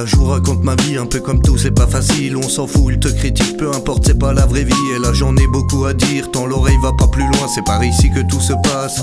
là je vous raconte ma vie, un peu comme tout, c'est pas facile. On s'en fout, il te critique, peu importe, c'est pas la vraie vie. Et là j'en ai beaucoup à dire, tant l'oreille va pas plus loin. C'est par ici que tout se passe.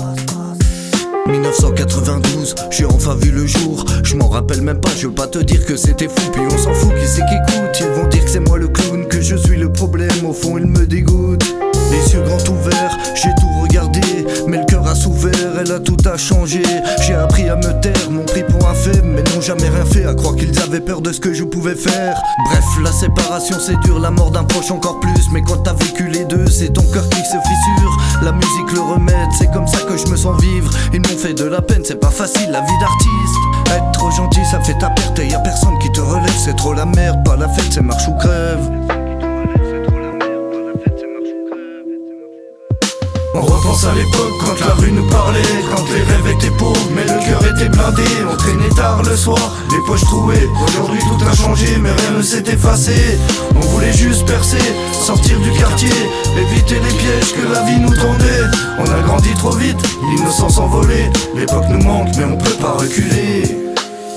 1992, j'ai enfin vu le jour. Je m'en rappelle même pas, je veux pas te dire que c'était fou. Puis on s'en fout, qui c'est qui écoute? Ils vont dire que c'est moi le clown, que je suis le problème, au fond ils me dégoûtent. Les yeux grands ouverts, j'ai tout regardé, mais le cœur a souffert, et là tout a changé. J'ai appris à me taire, m'ont pris pour un faible, mais n'ont jamais rien fait, à croire qu'ils avaient peur de ce que je pouvais faire. Bref, la séparation c'est dur, la mort d'un proche encore plus. Mais quand t'as vécu les deux, c'est ton cœur qui se fissure. La musique le remède, c'est comme ça que je me sens vivre. Ils m'ont fait de la peine, c'est pas facile la vie d'artiste. Être trop gentil ça fait ta perte, et y'a personne qui te relève. C'est trop la merde, pas la fête, c'est marche ou crève. On repense à l'époque quand la rue nous parlait, quand les rêves étaient pauvres mais le cœur était blindé. On traînait tard le soir, les poches trouées. Aujourd'hui tout a changé mais rien ne s'est effacé. On voulait juste percer, sortir du quartier, éviter les pièges que la vie nous tendait. On a grandi trop vite, l'innocence envolée. L'époque nous manque mais on peut pas reculer.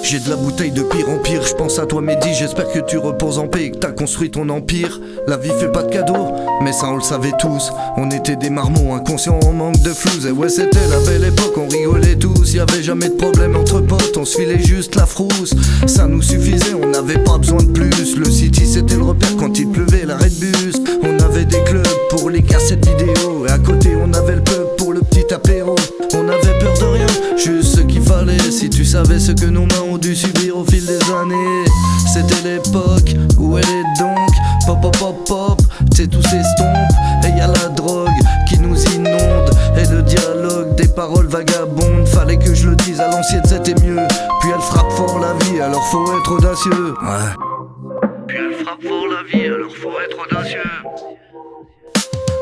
J'ai de la bouteille de pire en pire, je pense à toi Mehdi, j'espère que tu reposes en paix et que t'as construit ton empire. La vie fait pas de cadeaux, mais ça on le savait tous. On était des marmots inconscients en manque de flouze. Et ouais c'était la belle époque, on rigolait tous. Y'avait jamais de problème entre potes, on se filait juste la frousse. Ça nous suffisait, on n'avait pas besoin de plus. Le city c'était le repère quand il pleuvait, l'arrêt de bus. On avait des clubs pour les cassettes vidéo, et à côté on avait le pub pour le petit apéro. On avait peur de rien, juste ce qu'il fallait. Si tu savais ce que nos mains ont dû subir au fil des années. C'était l'époque où elle est donc pop pop pop pop, c'est tout s'estompe. Et y'a la drogue qui nous inonde, et le dialogue des paroles vagabondes. Fallait que je le dise, à l'ancienne c'était mieux. Puis elle frappe fort la vie, alors faut être audacieux. Ouais. Puis elle frappe fort la vie, alors faut être audacieux.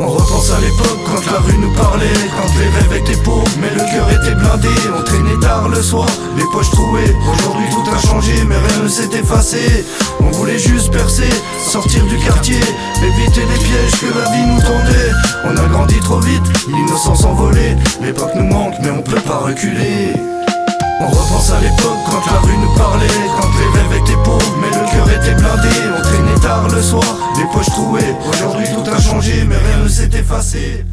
On repense à l'époque quand la rue nous parlait, quand les rêves étaient pauvres mais le cœur était blindé. On traînait tard le soir, les poches trouées. Aujourd'hui tout a changé mais rien ne s'est effacé. On voulait juste percer, sortir du quartier, éviter les pièges que la vie nous tendait. On a grandi trop vite, l'innocence envolée. L'époque nous manque mais on peut pas reculer. On repense à l'époque quand la rue nous parlait, quand les rêves étaient pauvres mais le cœur était blindé. On traînait tard le soir, les poches trouées. Aujourd'hui tout a changé mais rien ne s'est effacé.